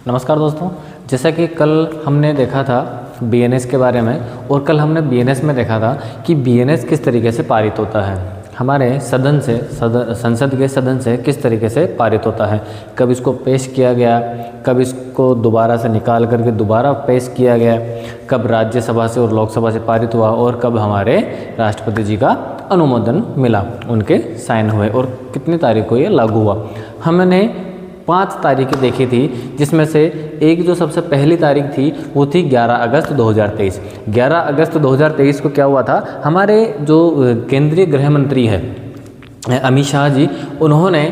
नमस्कार दोस्तों, जैसा कि कल हमने देखा था बीएनएस के बारे में और कल हमने बीएनएस में देखा था कि बीएनएस किस तरीके से पारित होता है, हमारे सदन से संसद के सदन से किस तरीके से पारित होता है। कब इसको पेश किया गया, कब इसको दोबारा से निकाल करके दोबारा पेश किया गया, कब राज्यसभा से और लोकसभा से पारित हुआ और कब हमारे राष्ट्रपति जी का अनुमोदन मिला, उनके साइन हुए और कितनी तारीख को ये लागू हुआ। हमने 5 तारीखें देखी थी, जिसमें से एक जो सबसे पहली तारीख थी वो थी 11 अगस्त 2023। 11 अगस्त 2023 को क्या हुआ था, हमारे जो केंद्रीय गृह मंत्री है अमित शाह जी, उन्होंने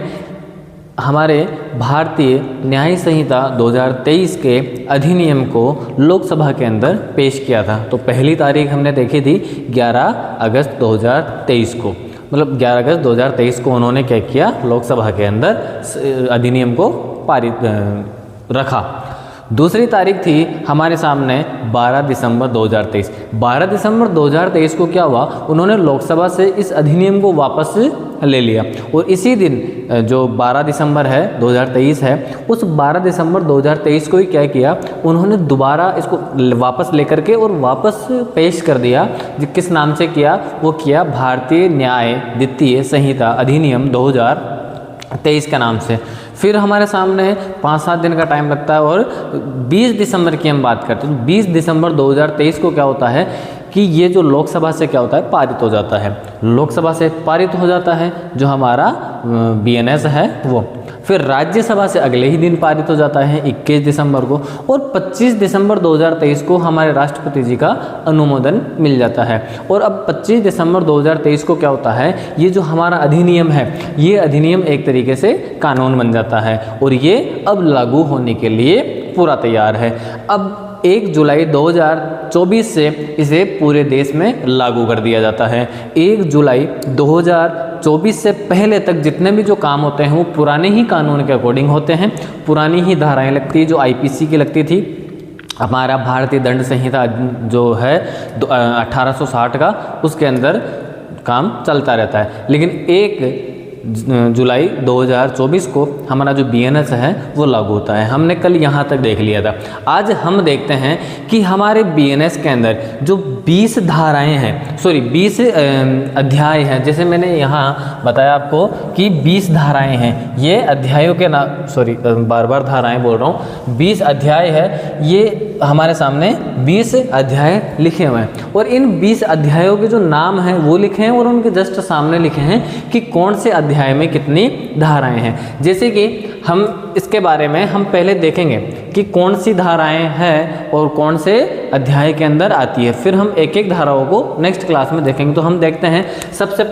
हमारे भारतीय न्याय संहिता 2023 के अधिनियम को लोकसभा के अंदर पेश किया था। तो पहली तारीख हमने देखी थी 11 अगस्त 2023 को, मतलब 11 अगस्त 2023 को उन्होंने क्या किया, लोकसभा के अंदर अधिनियम को पारित रखा। दूसरी तारीख थी हमारे सामने 12 दिसंबर 2023। 12 दिसंबर 2023 को क्या हुआ, उन्होंने लोकसभा से इस अधिनियम को वापस ले लिया और इसी दिन जो 12 दिसंबर है 2023 है, उस 12 दिसंबर 2023 को ही क्या किया, उन्होंने दोबारा इसको वापस लेकर के और वापस पेश कर दिया। किस नाम से किया, वो किया भारतीय न्याय द्वितीय संहिता अधिनियम 2023 के नाम से। फिर हमारे सामने 5-7 दिन का टाइम लगता है और 20 दिसंबर की हम बात करते हैं। तो 20 दिसंबर 2023 को क्या होता है कि ये जो लोकसभा से क्या होता है, पारित हो जाता है, लोकसभा से पारित हो जाता है जो हमारा बीएनएस है वो। फिर राज्यसभा से अगले ही दिन पारित हो जाता है 21 दिसंबर को और 25 दिसंबर 2023 को हमारे राष्ट्रपति जी का अनुमोदन मिल जाता है। और अब 25 दिसंबर 2023 को क्या होता है, ये जो हमारा अधिनियम है, ये अधिनियम एक तरीके से कानून बन जाता है और ये अब लागू होने के लिए पूरा तैयार है। अब 1 जुलाई 2024 से इसे पूरे देश में लागू कर दिया जाता है। 1 जुलाई 2024 से पहले तक जितने भी जो काम होते हैं वो पुराने ही कानून के अकॉर्डिंग होते हैं, पुरानी ही धाराएं लगती है जो आईपीसी की लगती थी। हमारा भारतीय दंड संहिता जो है 1860 का, उसके अंदर काम चलता रहता है। लेकिन 1 जुलाई 2024 को हमारा जो बीएनएस है वो लागू होता है। हमने कल यहाँ तक देख लिया था। आज हम देखते हैं कि हमारे बीएनएस के अंदर जो 20 धाराएं हैं, 20 अध्याय हैं। जैसे मैंने यहाँ बताया आपको कि 20 धाराएं हैं, ये अध्यायों के नाम, बार बार धाराएं बोल रहा हूँ, 20 अध्याय है। ये हमारे सामने 20 अध्याय लिखे हुए हैं और इन 20 अध्यायों के जो नाम हैं वो लिखे हैं और उनके जस्ट सामने लिखे हैं कि कौन से अध्याय में कितनी धाराएं हैं। जैसे कि हम इसके बारे में हम पहले देखेंगे कि कौन सी धाराएं हैं और कौन से अध्याय के अंदर आती है, फिर हम एक एक धाराओं को नेक्स्ट क्लास में देखेंगे। तो हम देखते हैं सबसे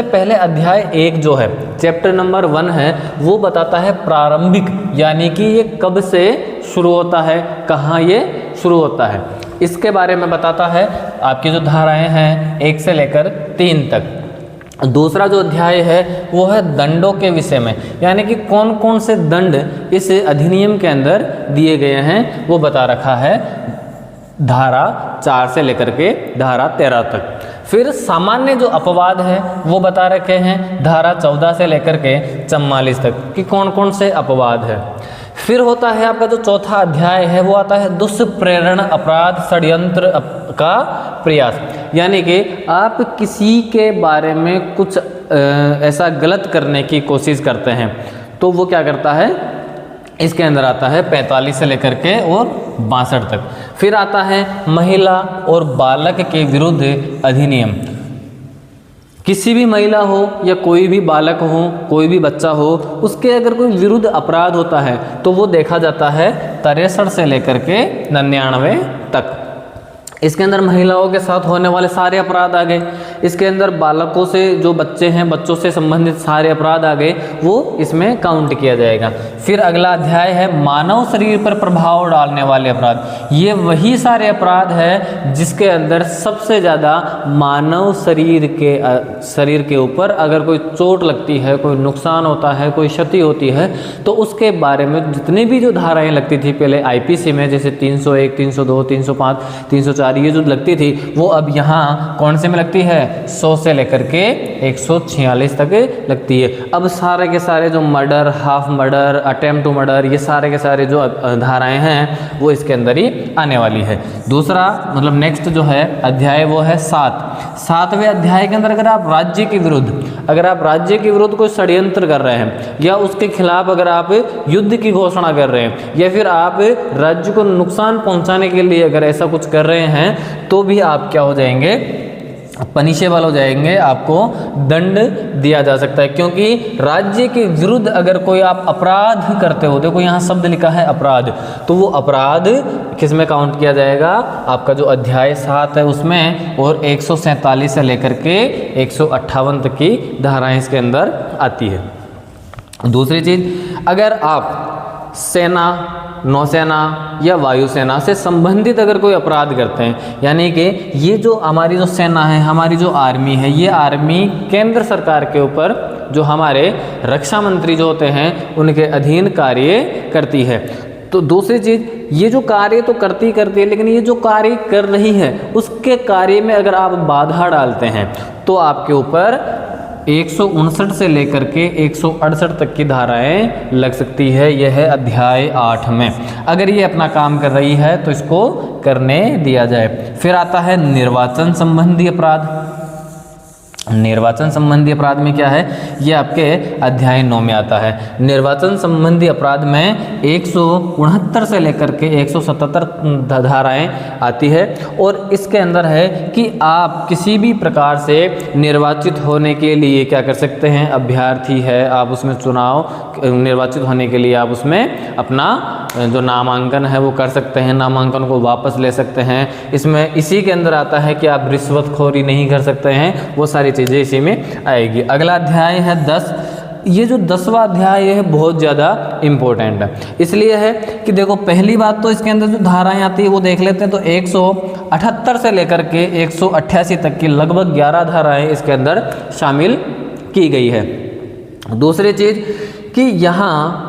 पहले अध्याय 1 जो है, चैप्टर नंबर 1 है, वो बताता है प्रारंभिक, यानी कि ये कब से शुरू होता है, कहाँ ये शुरू होता है, इसके बारे में बताता है। आपकी जो धाराएं हैं 1 से लेकर 3 तक। दूसरा जो अध्याय है वो है दंडों के विषय में, यानी कि कौन कौन से दंड इस अधिनियम के अंदर दिए गए हैं वो बता रखा है, धारा 4 से लेकर के धारा 13 तक। फिर सामान्य जो अपवाद है वो बता रखे हैं धारा 14 से लेकर के 44 तक कि कौन कौन से अपवाद है। फिर होता है आपका जो चौथा अध्याय है वो आता है दुष्प्रेरण अपराध षड्यंत्र का प्रयास, यानी कि आप किसी के बारे में कुछ ऐसा गलत करने की कोशिश करते हैं तो वो क्या करता है, इसके अंदर आता है 45 से लेकर के और 62 तक। फिर आता है महिला और बालक के विरुद्ध अधिनियम। किसी भी महिला हो या कोई भी बालक हो, कोई भी बच्चा हो, उसके अगर कोई विरुद्ध अपराध होता है तो वो देखा जाता है 63 से लेकर के 99 तक। इसके अंदर महिलाओं के साथ होने वाले सारे अपराध आ गए, इसके अंदर बालकों से जो बच्चे हैं, बच्चों से संबंधित सारे अपराध आ गए, वो इसमें काउंट किया जाएगा। फिर अगला अध्याय है मानव शरीर पर प्रभाव डालने वाले अपराध। ये वही सारे अपराध है जिसके अंदर सबसे ज़्यादा मानव शरीर के ऊपर अगर कोई चोट लगती है, कोई नुकसान होता है, कोई क्षति होती है, तो उसके बारे में जितनी भी जो धाराएँ लगती थी पहले आईपीसी में, जैसे 301, 302, 305, 304 फौजदारी ये जो लगती थी वो अब यहाँ कौन से में लगती है, 100 से लेकर के 146 तक लगती है। अब सारे के सारे जो murder, half murder, attempt to murder, ये सारे के सारे जो धाराएं हैं वो इसके अंदर ही आने वाली है। दूसरा मतलब नेक्स्ट जो है अध्याय वो है 7वें अध्याय के अंदर अगर आप राज्य के विरुद्ध कोई षड्यंत्र कर रहे हैं या उसके खिलाफ अगर आप युद्ध की घोषणा कर रहे हैं या फिर आप राज्य को नुकसान पहुंचाने के लिए अगर ऐसा कुछ कर रहे हैं तो भी आप क्या हो जाएंगे, पनिशेबल हो जाएंगे, आपको दंड दिया जा सकता है। क्योंकि राज्य के विरुद्ध अगर कोई आप अपराध करते हो, देखो यहाँ शब्द लिखा है अपराध, तो वो अपराध किस में काउंट किया जाएगा, आपका जो अध्याय 7 है उसमें, और 147 से लेकर के 158 तक की धाराएं इसके अंदर आती है। दूसरी चीज, अगर आप सेना, नौसेना या वायुसेना से संबंधित अगर कोई अपराध करते हैं, यानी कि ये जो हमारी जो सेना है, हमारी जो आर्मी है, ये आर्मी केंद्र सरकार के ऊपर जो हमारे रक्षा मंत्री जो होते हैं उनके अधीन कार्य करती है। तो दूसरी चीज़, ये जो कार्य तो करती है लेकिन ये जो कार्य कर रही है उसके कार्य में अगर आप बाधा डालते हैं तो आपके ऊपर 159 से लेकर के 168 तक की धाराएं लग सकती है। यह है अध्याय 8 में। अगर ये अपना काम कर रही है तो इसको करने दिया जाए। फिर आता है निर्वाचन संबंधी अपराध। निर्वाचन संबंधी अपराध में क्या है, ये आपके अध्याय 9 में आता है। निर्वाचन संबंधी अपराध में 169 से लेकर के 177 धाराएं आती है और इसके अंदर है कि आप किसी भी प्रकार से निर्वाचित होने के लिए क्या कर सकते हैं, अभ्यर्थी है आप उसमें चुनाव निर्वाचित होने के लिए आप उसमें अपना जो नामांकन है वो कर सकते हैं, नामांकन को वापस ले सकते हैं। इसमें इसी के अंदर आता है कि आप रिश्वतखोरी नहीं कर सकते हैं, वो सारी चीज़ें इसी में आएगी। अगला अध्याय है 10। ये जो 10वां अध्याय है बहुत ज़्यादा इम्पोर्टेंट है, इसलिए है कि देखो पहली बात तो इसके अंदर जो धाराएं आती है वो देख लेते हैं। तो 178 से लेकर के 188 तक की लगभग 11 धाराएं इसके अंदर शामिल की गई है। दूसरी चीज़ कि यहाँ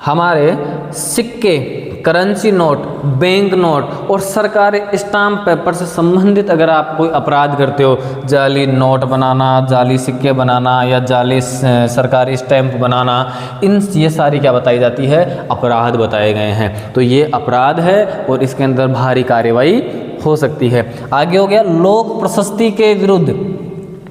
हमारे सिक्के, करेंसी नोट, बैंक नोट और सरकारी स्टाम्प पेपर से संबंधित अगर आप कोई अपराध करते हो, जाली नोट बनाना, जाली सिक्के बनाना या जाली सरकारी स्टैंप बनाना, ये सारी क्या बताई जाती है, अपराध बताए गए हैं। तो ये अपराध है और इसके अंदर भारी कार्रवाई हो सकती है। आगे हो गया लोक प्रशस्ति के विरुद्ध।